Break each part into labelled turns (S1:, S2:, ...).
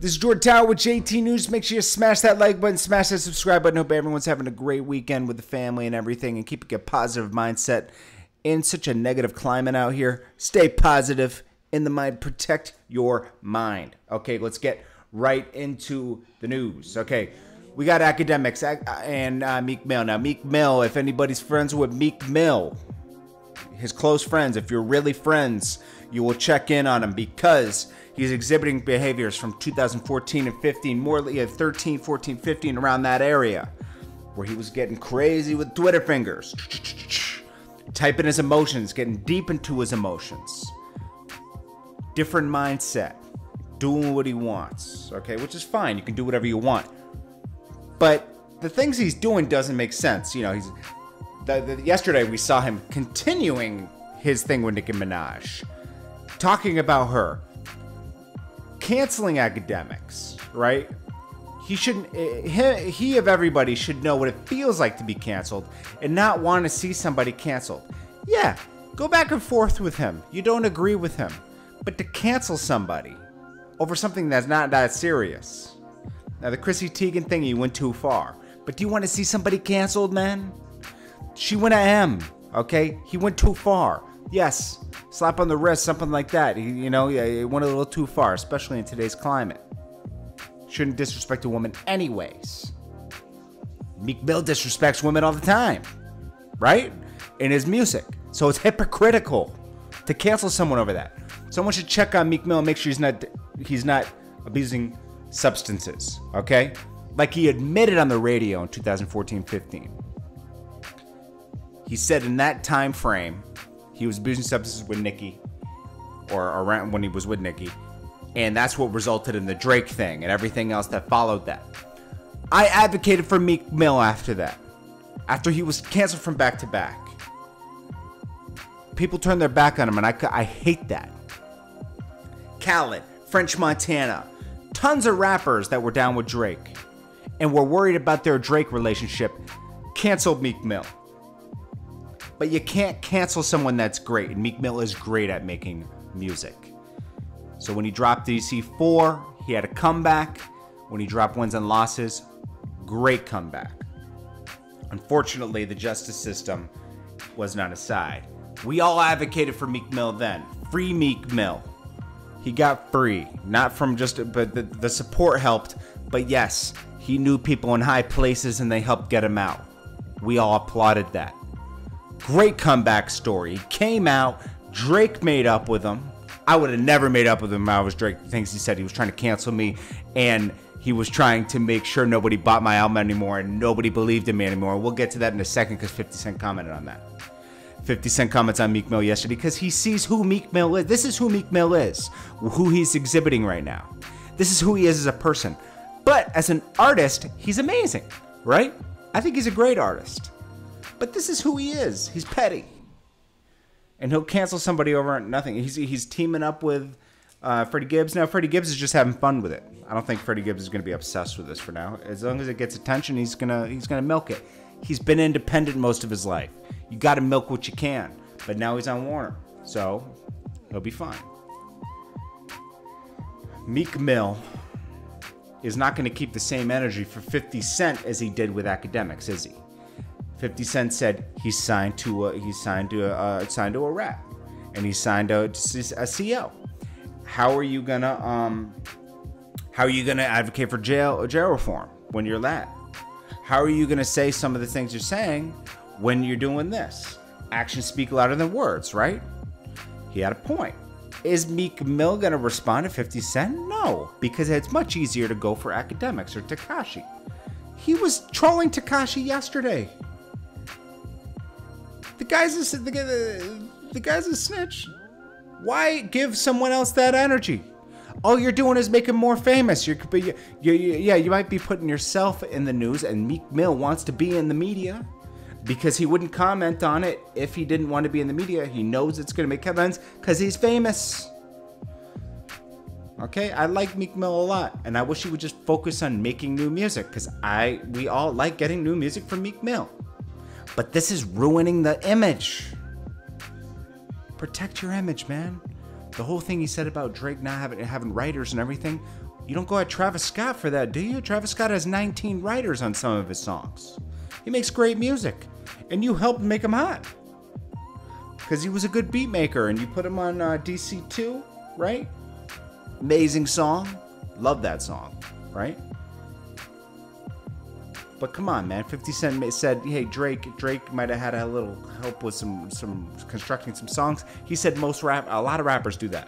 S1: This is Jordan Tower with JT News. Make sure you smash that like button, smash that subscribe button. Hope everyone's having a great weekend with the family and everything, and keeping a positive mindset in such a negative climate out here. Stay positive in the mind. Protect your mind. Okay, let's get right into the news. Okay, we got academics and Meek Mill. Now, Meek Mill, if anybody's friends with Meek Mill, his close friends, if you're really friends, you will check in on him because he's exhibiting behaviors from 2014 and 15, more like 13, 14, 15, around that area, where he was getting crazy with Twitter fingers, typing his emotions, getting deep into his emotions. Different mindset, doing what he wants, okay, which is fine. You can do whatever you want. But the things he's doing doesn't make sense. You know, yesterday we saw him continuing his thing with Nicki Minaj, talking about her, canceling academics, right? He shouldn't. He of everybody should know what it feels like to be canceled and not want to see somebody canceled. Yeah, go back and forth with him. You don't agree with him, but to cancel somebody over something that's not that serious. Now, the Chrissy Teigen thing, he went too far. But do you want to see somebody canceled, man? She went at him, okay? He went too far. Yes, slap on the wrist, something like that. He went a little too far, especially in today's climate. Shouldn't disrespect a woman anyways. Meek Mill disrespects women all the time, right? In his music. So it's hypocritical to cancel someone over that. Someone should check on Meek Mill and make sure he's not abusing substances, okay? Like he admitted on the radio in 2014-15. He said in that time frame, he was abusing substances with Nicki, or around when he was with Nicki, and that's what resulted in the Drake thing and everything else that followed that. I advocated for Meek Mill after that, after he was canceled from back to back. People turned their back on him, and I hate that. Khaled, French Montana, tons of rappers that were down with Drake and were worried about their Drake relationship canceled Meek Mill. But you can't cancel someone that's great, and Meek Mill is great at making music. So when he dropped DC4, he had a comeback. When he dropped Wins and Losses, great comeback. Unfortunately, the justice system was not his side. We all advocated for Meek Mill then. Free Meek Mill. He got free, not from but the support helped. But yes, he knew people in high places and they helped get him out. We all applauded that. Great comeback story. He came out, Drake made up with him. I would have never made up with him if I was Drake. The things he said, he was trying to cancel me, and he was trying to make sure nobody bought my album anymore and nobody believed in me anymore. We'll get to that in a second because 50 Cent commented on that. 50 Cent comments on Meek Mill yesterday because he sees who Meek Mill is. This is who Meek Mill is, who he's exhibiting right now. This is who he is as a person. But as an artist, he's amazing, right? I think he's a great artist. But this is who he is. He's petty. And he'll cancel somebody over nothing. He's teaming up with Freddie Gibbs. Now, Freddie Gibbs is just having fun with it. I don't think Freddie Gibbs is going to be obsessed with this for now. As long as it gets attention, he's gonna milk it. He's been independent most of his life. You got to milk what you can. But now he's on Warner. So he'll be fine. Meek Mill is not going to keep the same energy for 50 Cent as he did with academics, is he? 50 Cent said he's signed to a rap, and he's signed a CO. How are you gonna advocate for jail reform when you're that? How are you gonna say some of the things you're saying when you're doing this? Actions speak louder than words, right? He had a point. Is Meek Mill gonna respond to 50 Cent? No, because it's much easier to go for academics or Tekashi. He was trolling Tekashi yesterday. The guy's a snitch. Why give someone else that energy? All you're doing is making more famous. You might be putting yourself in the news, and Meek Mill wants to be in the media because he wouldn't comment on it if he didn't want to be in the media. He knows it's going to make headlines because he's famous. Okay, I like Meek Mill a lot, and I wish he would just focus on making new music because we all like getting new music from Meek Mill. But this is ruining the image. Protect your image, man. The whole thing he said about Drake not having writers and everything, You don't go at Travis Scott for that, do you? Travis Scott has 19 writers on some of his songs. He makes great music. And you helped make him hot. Because he was a good beat maker, and you put him on DC2, right? Amazing song. Love that song, right? But come on, man. 50 Cent said, hey, Drake might have had a little help with some constructing some songs. He said a lot of rappers do that.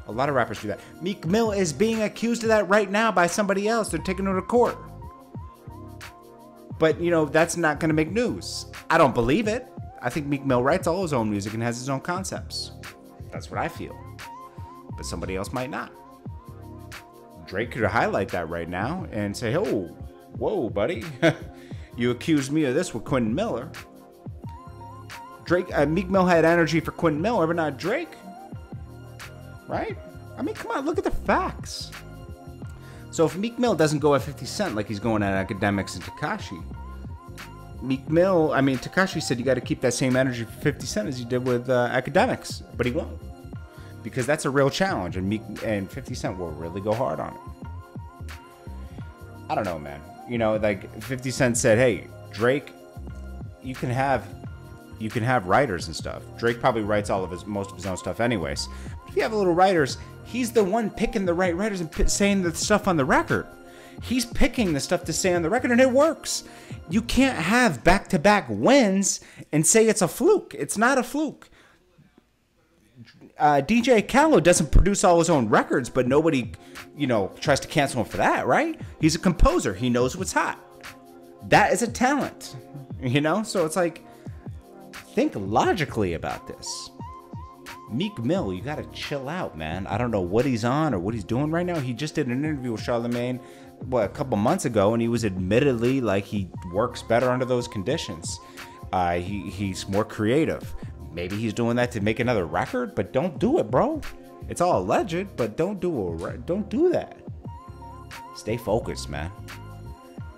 S1: A lot of rappers do that. Meek Mill is being accused of that right now by somebody else. They're taking him to court. But, you know, that's not going to make news. I don't believe it. I think Meek Mill writes all his own music and has his own concepts. That's what I feel. But somebody else might not. Drake could highlight that right now and say, oh, whoa, buddy. You accused me of this with Quentin Miller. Meek Mill had energy for Quentin Miller, but not Drake. Right? I mean, come on, look at the facts. So if Meek Mill doesn't go at 50 Cent like he's going at Academics and Tekashi, Tekashi said you got to keep that same energy for 50 Cent as you did with Academics, but he won't. Because that's a real challenge, and 50 Cent will really go hard on it. I don't know, man. You know, like 50 Cent said, hey, Drake, you can have writers and stuff. Drake probably writes most of his own stuff anyways. But if you have little writers, he's the one picking the right writers and saying the stuff on the record. He's picking the stuff to say on the record, and it works. You can't have back-to-back wins and say it's a fluke. It's not a fluke. DJ Khaled doesn't produce all his own records, but nobody, tries to cancel him for that, right? He's a composer. He knows what's hot. That is a talent, So it's like, think logically about this. Meek Mill, you gotta chill out, man. I don't know what he's on or what he's doing right now. He just did an interview with Charlemagne, a couple months ago, and he was admittedly like he works better under those conditions. He's more creative. Maybe he's doing that to make another record, but don't do it, bro. It's all alleged, but don't do that. Stay focused, man.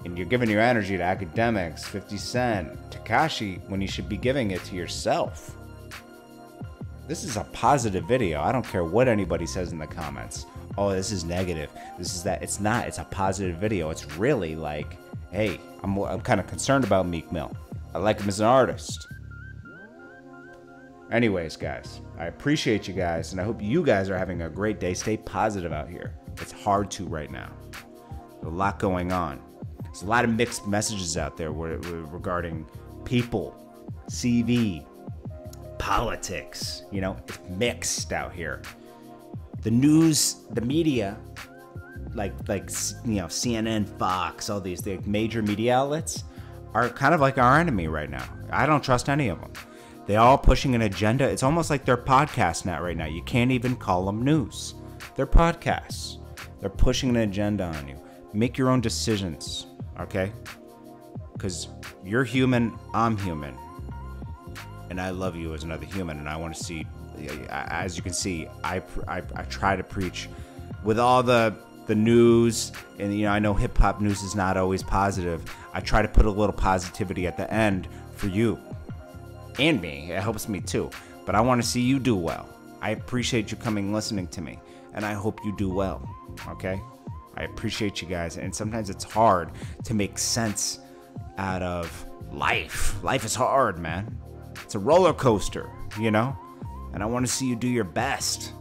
S1: And you're giving your energy to Academics, 50 Cent, Tekashi, when you should be giving it to yourself. This is a positive video. I don't care what anybody says in the comments. Oh, this is negative. This is that. It's not. It's a positive video. It's really like, hey, I'm kind of concerned about Meek Mill. I like him as an artist. Anyways, guys, I appreciate you guys, and I hope you guys are having a great day. Stay positive out here. It's hard to right now. There's a lot going on. There's a lot of mixed messages out there regarding people, CV, politics. It's mixed out here. The news, the media, like CNN, Fox, all these major media outlets are kind of like our enemy right now. I don't trust any of them. They all pushing an agenda. It's almost like they're podcasts now right now. You can't even call them news. They're podcasts. They're pushing an agenda on you. Make your own decisions, okay? Because you're human, I'm human. And I love you as another human, and I want to see, as you can see, I try to preach with all the news, and I know hip-hop news is not always positive. I try to put a little positivity at the end for you and me. It helps me too, but I want to see you do well. I appreciate you coming listening to me, and I hope you do well, okay? I appreciate you guys, and sometimes it's hard to make sense out of life. Life is hard, man. It's a roller coaster, and I want to see you do your best.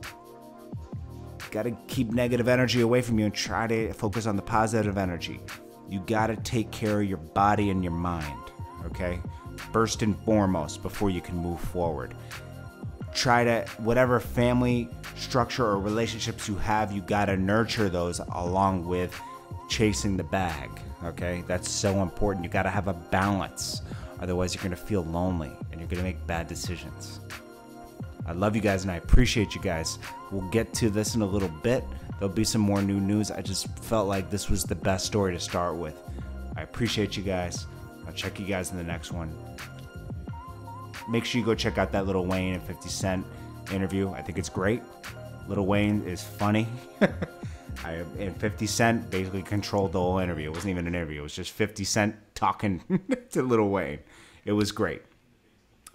S1: Got to keep negative energy away from you and try to focus on the positive energy. You got to take care of your body and your mind, okay? First and foremost, before you can move forward. Try to, whatever family structure or relationships you have, you got to nurture those along with chasing the bag, okay? That's so important. You got to have a balance. Otherwise, you're going to feel lonely and you're going to make bad decisions. I love you guys and I appreciate you guys. We'll get to this in a little bit. There'll be some more new news. I just felt like this was the best story to start with. I appreciate you guys. I'll check you guys in the next one. Make sure you go check out that Lil Wayne and 50 Cent interview. I think it's great. Lil Wayne is funny. And 50 Cent basically controlled the whole interview. It wasn't even an interview. It was just 50 Cent talking to Lil Wayne. It was great.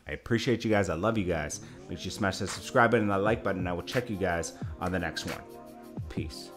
S1: I appreciate you guys. I love you guys. Make sure you smash that subscribe button and that like button. I will check you guys on the next one. Peace.